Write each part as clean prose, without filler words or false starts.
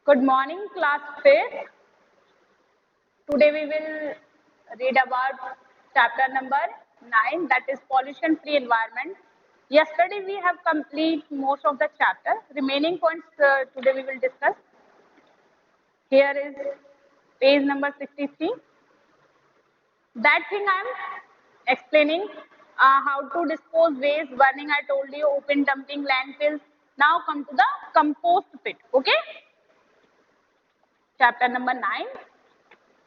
Good morning, class 5th. Today we will read about chapter number 9, that is pollution free environment. Yesterday we have complete most of the chapter. Remaining points today we will discuss. Here is page number 63. That thing I am explaining, how to dispose waste, burning I told you, open dumping, landfills. Now come to the compost pit. Okay. Chapter number 9,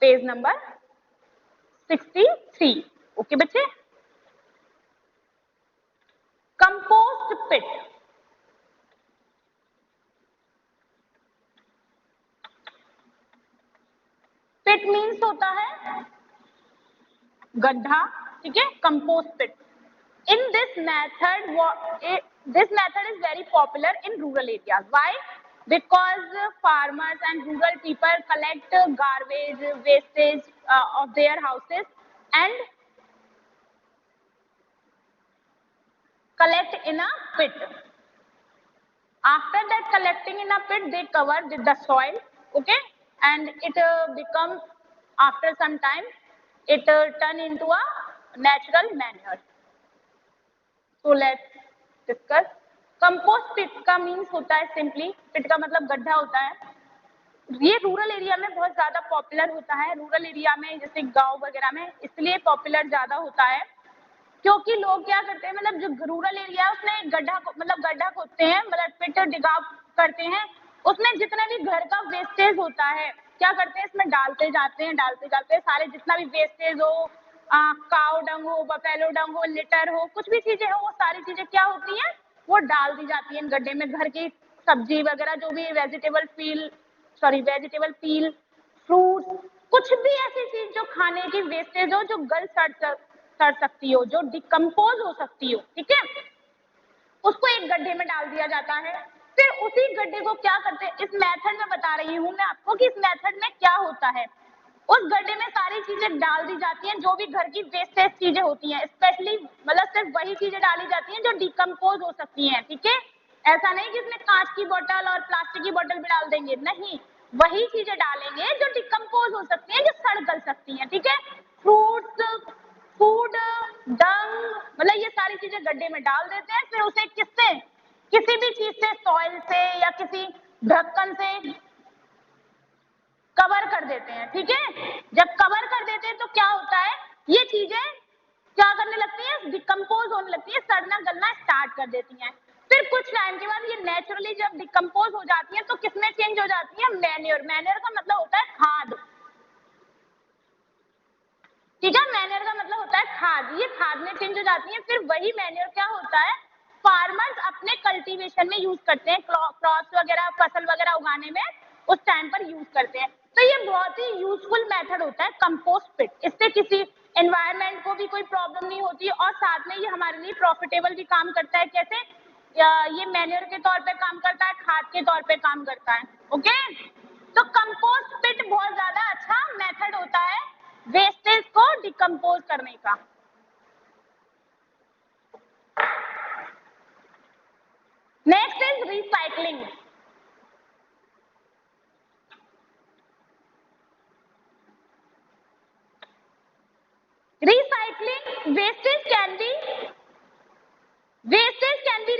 page number 63. Okay बच्चे, compost pit. Pit means होता है गड्ढा, ठीक है. Compost pit. In this method is very popular in rural areas. Why? Because farmers and rural people collect garbage, wastage of their houses and collect in a pit. After that collecting in a pit, they cover with the soil, okay, and it becomes, after some time, it turn into a natural manure. So let's discuss. Compost pit का means होता है simply, पिट का मतलब गड्ढा होता है. ये rural area में बहुत ज्यादा पॉपुलर होता है. रूरल एरिया में जैसे गांव वगैरह में इसलिए पॉपुलर ज्यादा होता है क्योंकि लोग क्या करते हैं, मतलब जो रूरल एरिया है उसमें गड्ढा खोदते हैं, मतलब पिट डिगाव करते हैं. उसमें जितना भी घर का वेस्टेज होता है क्या करते हैं, इसमें डालते जाते हैं सारे जितना भी वेस्टेज हो, काउ डंग हो, बफेलो डंग हो, लिटर हो, कुछ भी चीजें हो, वो सारी चीजें क्या होती हैं, वो डाल दी जाती है गड्ढे में. घर की सब्जी वगैरह जो भी वेजिटेबल पील, फ्रूट्स, कुछ भी ऐसी चीज जो खाने की वेस्टेज हो, जो गल सड़ सकती हो, जो डिकम्पोज हो सकती हो, ठीक है, उसको एक गड्ढे में डाल दिया जाता है. फिर उसी गड्ढे को क्या करते हैं, इस मेथड में बता रही हूं मैं आपको कि इस मेथड में क्या होता है. उस गड्ढे में सारी चीजें डाल दी जाती हैं जो भी घर की वेस्टेज चीजें होती हैं, स्पेशली मतलब सिर्फ वही चीजें डाली जाती हैं जो डिकम्पोज हो सकती हैं, ठीक है. ऐसा नहीं कि इसमें कांच की बोतल और प्लास्टिक की बोतल भी डाल देंगे, नहीं, वही चीजें डालेंगे जो डिकम्पोज हो सकती हैं, जो सड़ गल सकती हैं, ठीक है. फ्रूट्स, फूड, डंग, मतलब ये सारी चीजें गड्ढे में डाल देते हैं. फिर उसे किसी भी चीज से, सॉइल से या किसी ढक्कन से कवर कर देते हैं, ठीक है. जब कवर कर देते हैं तो क्या होता है, ये चीजें क्या करने लगती हैं, डिकम्पोज होने लगती है, सड़ना गलना स्टार्ट कर देती हैं. फिर कुछ टाइम के बाद ये नेचुरली जब डिकम्पोज हो जाती है तो किसमें चेंज हो जाती है, मैन्योर. मैन्योर का मतलब होता है खाद, ठीक है. मैन्योर का मतलब होता है खाद. ये खाद में चेंज हो जाती है. फिर वही मैन्योर क्या होता है, फार्मर्स अपने कल्टीवेशन में यूज करते हैं, क्रॉप्स वगैरह, फसल वगैरह उगाने में उस टाइम पर यूज करते हैं. तो ये बहुत ही यूजफुल मेथड होता है कंपोस्ट पिट. इससे किसी एनवायरनमेंट को भी कोई प्रॉब्लम नहीं होती और साथ में ये हमारे लिए प्रॉफिटेबल भी काम करता है. कैसे, ये मैन्योर के तौर पे काम करता है, खाद के तौर पे काम करता है. ओके, तो कंपोस्ट पिट बहुत ज्यादा अच्छा मेथड होता है वेस्टेज को डिकम्पोज करने का. Next is recycling. Recycling, wastage can be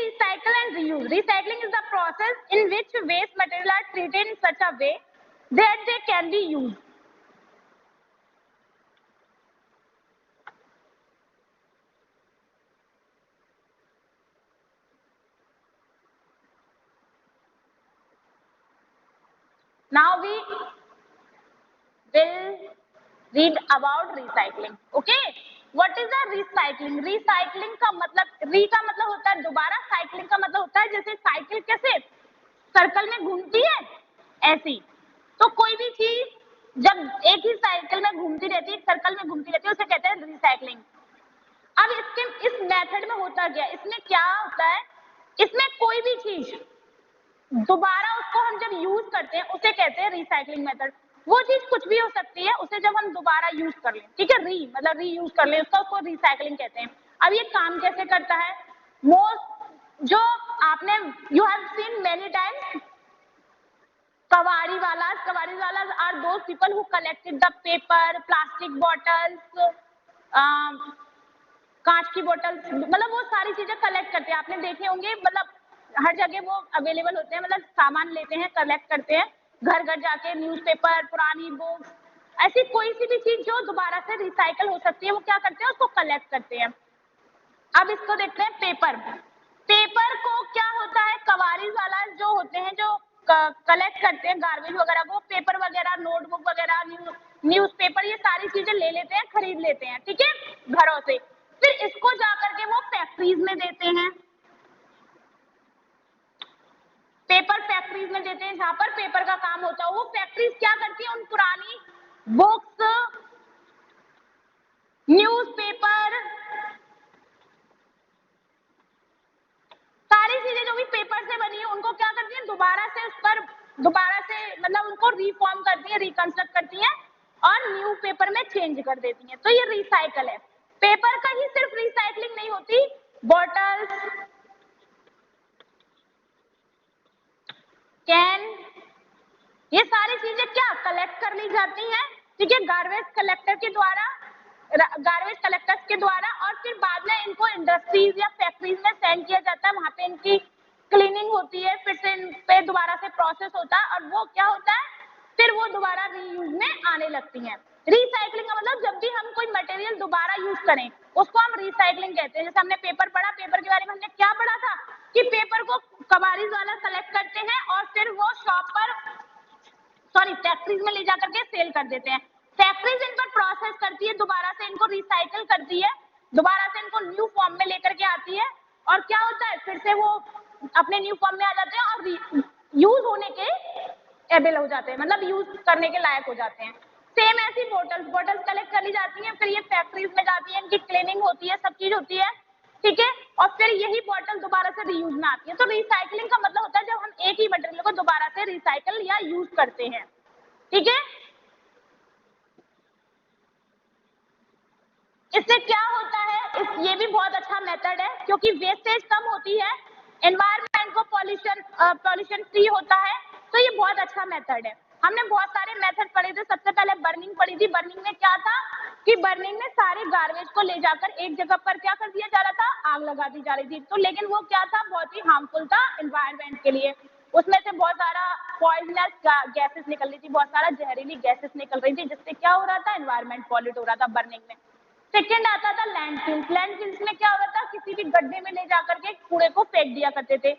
recycled and reused. Recycling is the process in which waste material are treated in such a way that they can be used. Now we will read about recycling. Okay, what is the recycling? Recycling का मतलब, री का मतलब होता है दोबारा, cycling का मतलब होता है जैसे साइकिल कैसे सर्कल में घूमती है ऐसी. तो कोई भी चीज जब एक ही साइकिल में घूमती रहती है, एक सर्कल में घूमती रहती है, उसे कहते हैं रिसाइकलिंग. अब इस मेथड में होता क्या, इसमें क्या होता है, इसमें कोई भी चीज दोबारा उसको हम जब यूज करते हैं उसे कहते हैं रिसाइकलिंग मेथड. वो चीज कुछ भी हो सकती है, उसे जब हम दोबारा यूज कर लें, ठीक है, मतलब री यूज कर लें, उसको रिसाइकलिंग कहते हैं. अब ये काम कैसे करता है, मोस्ट जो आपने, you have seen many times Kawariwalas are those people who collected the paper, plastic bottles, कांच की बोतल, मतलब वो सारी चीजें कलेक्ट करते हैं। आपने देखे होंगे, मतलब हर जगह वो अवेलेबल होते हैं, मतलब सामान लेते हैं, कलेक्ट करते हैं, घर घर जाके न्यूज़पेपर, पुरानी बुक्स, ऐसी कोई सी भी चीज जो दोबारा से रिसाइकल हो सकती है, वो क्या करते हैं, उसको कलेक्ट करते हैं। अब इसको देखते हैं पेपर। पेपर को क्या होता है, कवारीज वाला जो होते हैं, जो कलेक्ट करते हैं गार्बेज वगैरह को, पेपर वगैरह, नोटबुक वगैरह, न्यूज़पेपर, ये सारी चीजें ले लेते हैं, खरीद लेते हैं, ठीक है, घरों से। फिर इसको जाकर के वो फैक्ट्रीज में देते हैं, पेपर फैक्ट्रीज में देते हैं, जहां पर पेपर का काम होता है। वो फैक्ट्रीज क्या करती है, उन पुरानी बुक्स, न्यूज़पेपर, सारी चीजें जो भी पेपर से बनी है, उनको क्या करती है, दोबारा से उस पर दोबारा से मतलब उनको रिफॉर्म करती है, रिकंस्ट्रक्ट करती है और न्यू पेपर में चेंज कर देती है। तो ये रिसाइकल है। पेपर का ही सिर्फ रिसाइकलिंग नहीं होती, बॉटल्स, कैन, ये सारी चीजें क्या कलेक्ट कर ली जाती हैं, ठीक है, गार्बेज कलेक्टर के द्वारा, गार्बेज कलेक्टर्स के द्वारा, और फिर बाद में इनको इंडस्ट्रीज या फैक्ट्रीज में सेंड किया जाता है। वहां पे इनकी क्लीनिंग होती है, फिर से इन पे दोबारा से प्रोसेस होता है, और वो क्या होता है, फिर वो दोबारा रीयूज में आने लगती हैं। रिसाइकलिंग का मतलब जब भी हम कोई मटेरियल दोबारा यूज करें, उसको हम रिसाइकलिंग कहते हैं। जैसे हमने पेपर पढ़ा, पेपर के बारे में हमने क्या पढ़ा था कि पेपर को कबाड़ीज वाला कलेक्ट करते हैं और फिर वो शॉप पर, सॉरी, फैक्ट्रीज में ले जाकर के सेल कर देते हैं। फैक्ट्रीज इन पर प्रोसेस करती है, दोबारा से इनको रिसाइकल करती है, दोबारा से इनको न्यू फॉर्म में लेकर के आती है, और क्या होता है, फिर से वो अपने न्यू फॉर्म में आ जाते हैं और यूज होने के एबल हो जाते हैं, मतलब यूज करने के लायक हो जाते हैं। सेम ऐसी बोटल्स कलेक्ट कर ली जाती हैं, फिर ये फैक्ट्रीज में जाती है, इनकी क्लीनिंग होती है, सब चीज होती है, ठीक है, और फिर यही बॉटल दोबारा से रीयूज में आती है। तो रिसाइकलिंग का मतलब होता है जब हम एक ही मटेरियल को दोबारा से रिसाइकल या यूज करते हैं, ठीक है। इससे क्या होता है, ये भी बहुत अच्छा मेथड है, क्योंकि वेस्टेज कम होती है, एनवायरनमेंट को पॉल्यूशन फ्री होता है, तो ये बहुत अच्छा मेथड है। हमने बहुत सारे मेथड पढ़े थे, सबसे पहले बर्निंग पढ़ी थी। बर्निंग में क्या था कि बर्निंग में सारे गार्बेज को ले जाकर एक जगह पर क्या कर दिया जा रहा था, आग लगा दी जा रही थी। तो लेकिन वो क्या था, बहुत ही हार्मफुल था एनवायरनमेंट के लिए। उसमें से बहुत सारा पॉइजनस गैसेस निकल रही थी, बहुत सारा जहरीली गैसेस निकल रही थी, जिससे क्या हो रहा था, एनवायरनमेंट पॉल्यूट हो रहा था बर्निंग में। सेकेंड आता था लैंडफिल्स। लैंडफिल्स में क्या होता था, किसी भी गड्ढे में ले जाकर के कूड़े को फेंक दिया करते थे,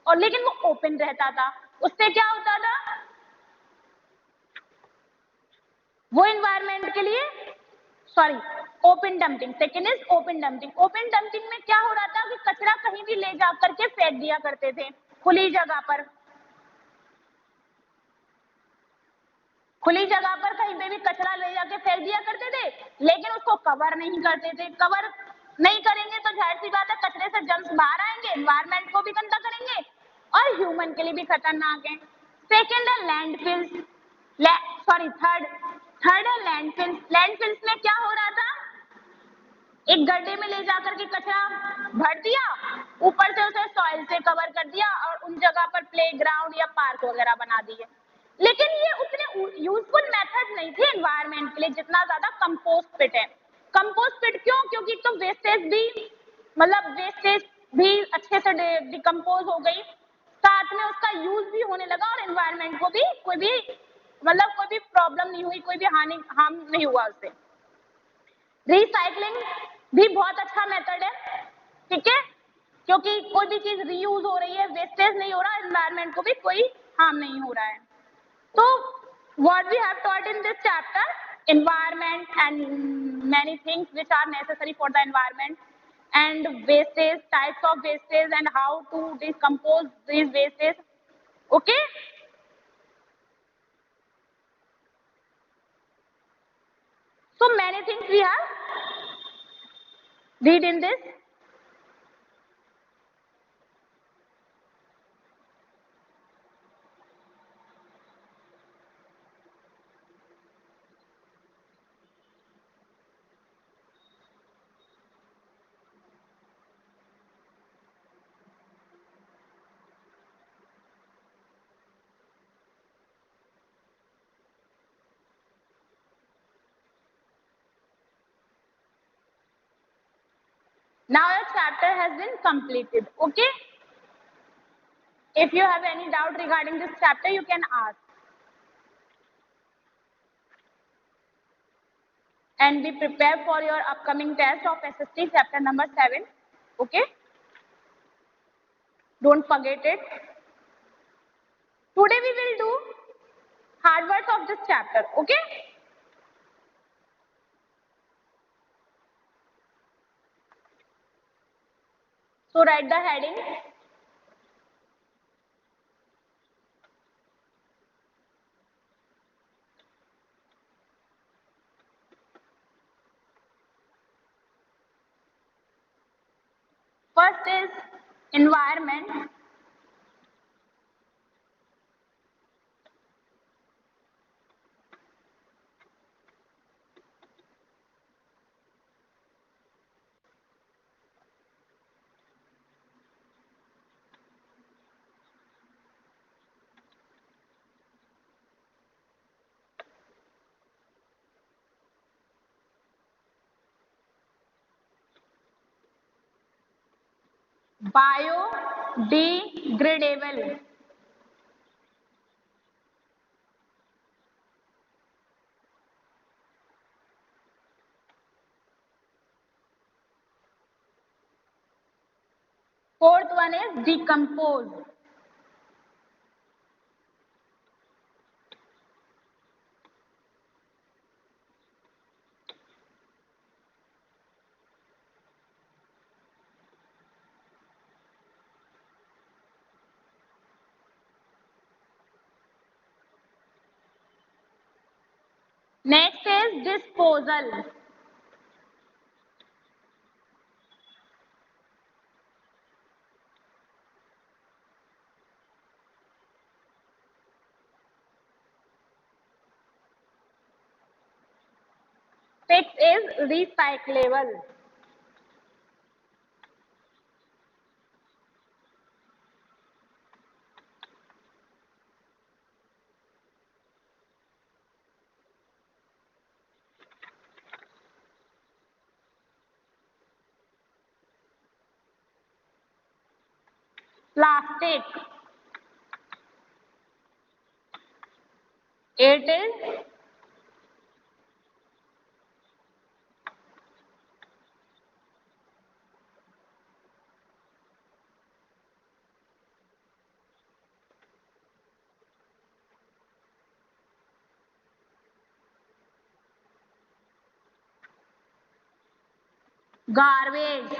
और लेकिन वो ओपन रहता था। उससे क्या होता था, वो एनवायरनमेंट के लिए, sorry, open dumping. Second is open dumping. Open dumping में क्या हो रहा था कि कचरा कहीं भी ले जाकर के फेंक दिया करते थे, खुली जगह पर, खुली जगह पर कहीं पे भी कचरा ले जाके फेंक दिया करते थे, लेकिन उसको कवर नहीं करते थे। कवर नहीं करेंगे तो जाहिर सी बात है, कचरे से जर्म्स बाहर आएंगे, एनवायरनमेंट को भी गंदा करेंगे और ह्यूमन के लिए भी खतरनाक है। सेकेंड है लैंडफिल्स, सॉरी, थर्ड है लैंडफिल्स। लैंडफिल्स में क्या हो रहा था, एक गड्ढे में ले जाकर के कचरा भर दिया, ऊपर से उसे सॉइल से कवर कर दिया, और उन जगह पर प्लेग्राउंड या पार्क वगैरह बना दिए। लेकिन ये उतने यूजफुल मेथड नहीं थे एनवायरनमेंट के लिए, जितना ज्यादा कंपोस्ट पिट है। कंपोस्ट पिट क्यों, क्योंकि तो वेस्टेज भी, मतलब वेस्टेज भी अच्छे से डिकम्पोज हो गई, साथ में उसका यूज भी होने लगा, और एनवायरनमेंट को भी कोई भी, मतलब कोई भी प्रॉब्लम नहीं हुई, कोई भी हार्म नहीं हुआ उससे। रिसाइकलिंग भी बहुत अच्छा मेथड है, ठीक है, क्योंकि कोई भी चीज रीयूज हो रही है, वेस्टेज नहीं हो रहा, एनवायरनमेंट को भी कोई हार्म नहीं हो रहा है। So, what we have taught in this chapter, environment and many things which are necessary for the environment, and wastage, types of wastage, and how to decompose these wastage. Okay? So many things we have read in this. Now your chapter has been completed. Okay. If you have any doubt regarding this chapter, you can ask. And be prepared for your upcoming test of SST chapter number 7. Okay. Don't forget it. Today we will do hard words of this chapter. Okay. So write the heading. First is environment. Biodegradable. Fourth one is decompose. Next is disposal. Sixth is recyclable. Plastic. Eight is garbage.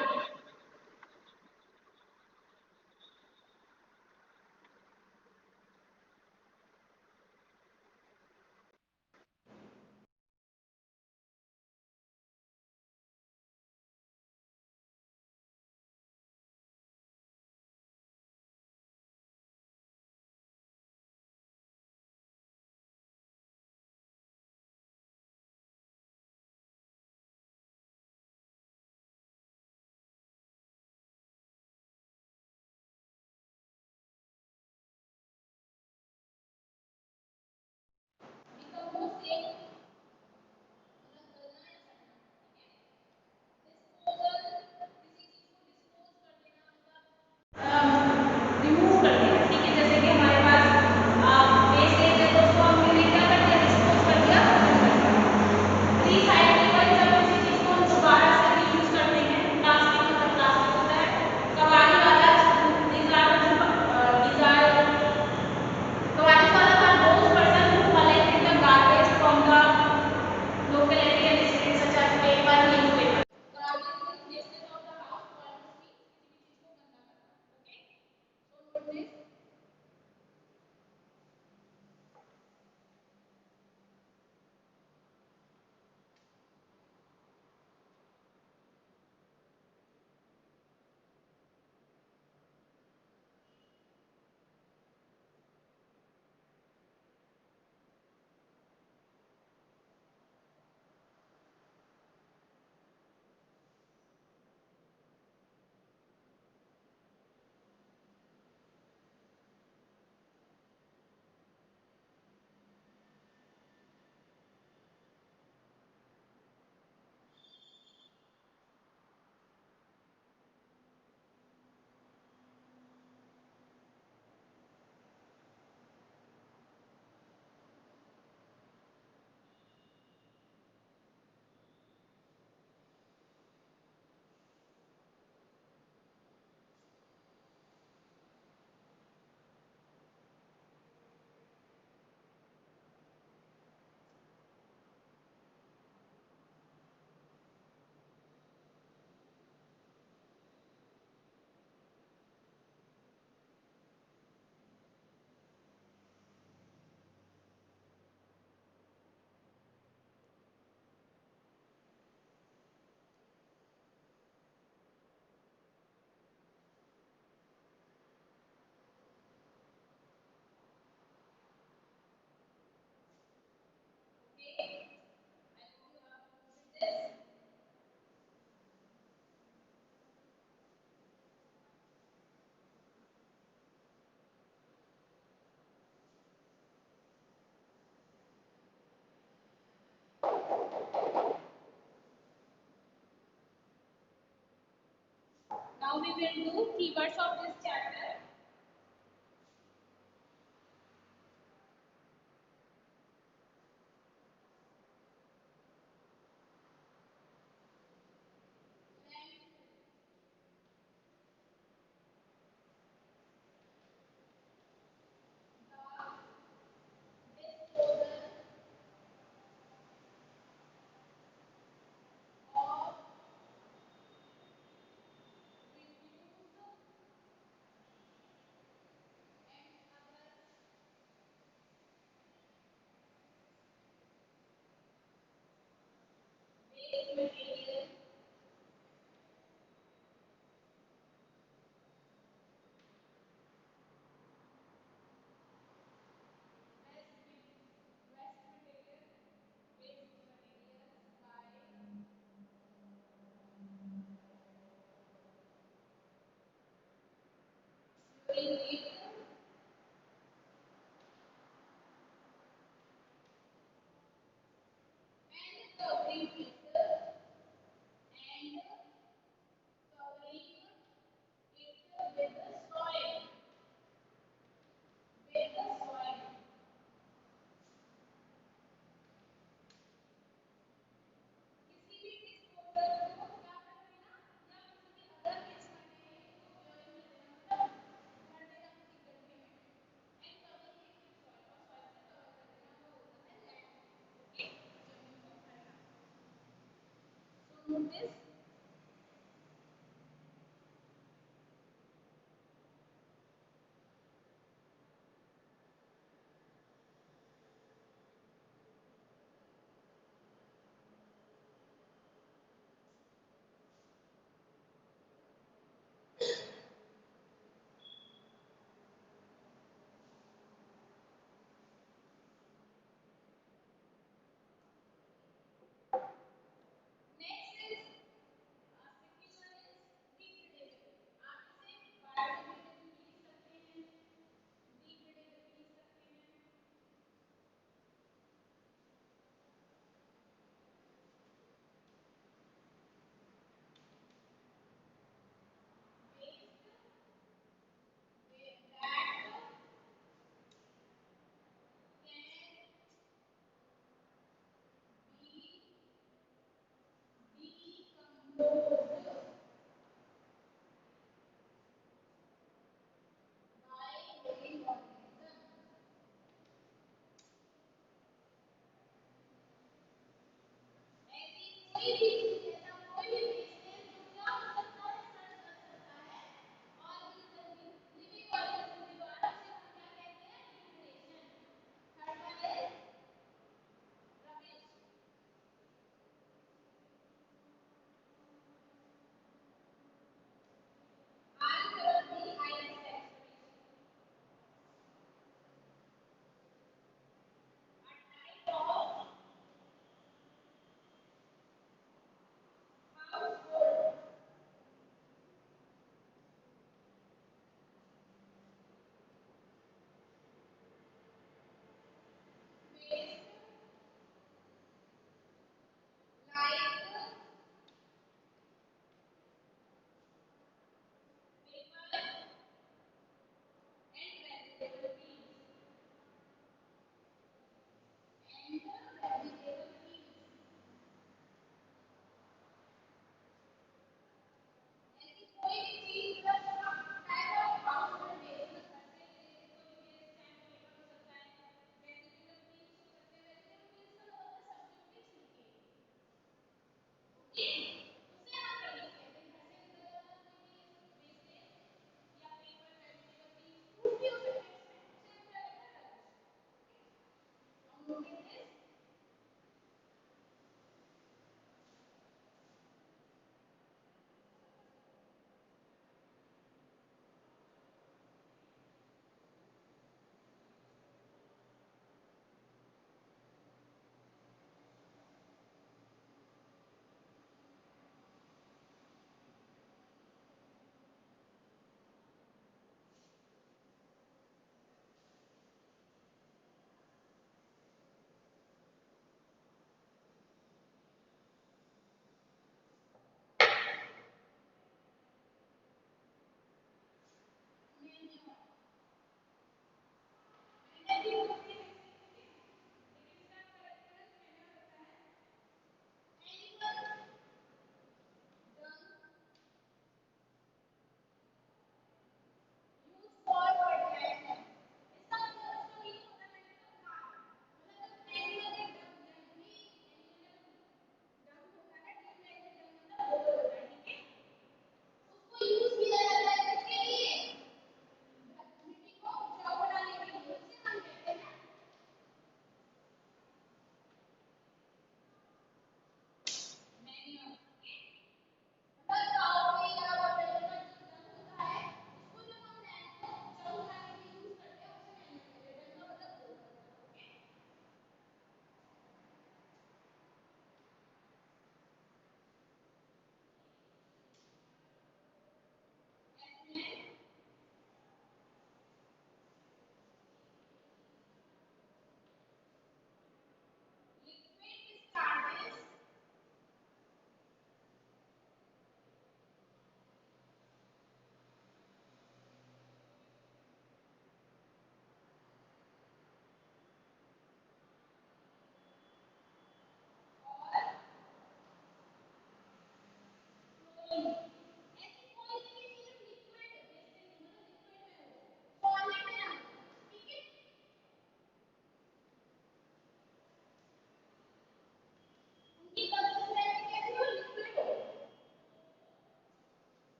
Now we will do keywords of this chapter.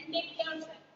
and take care, sir.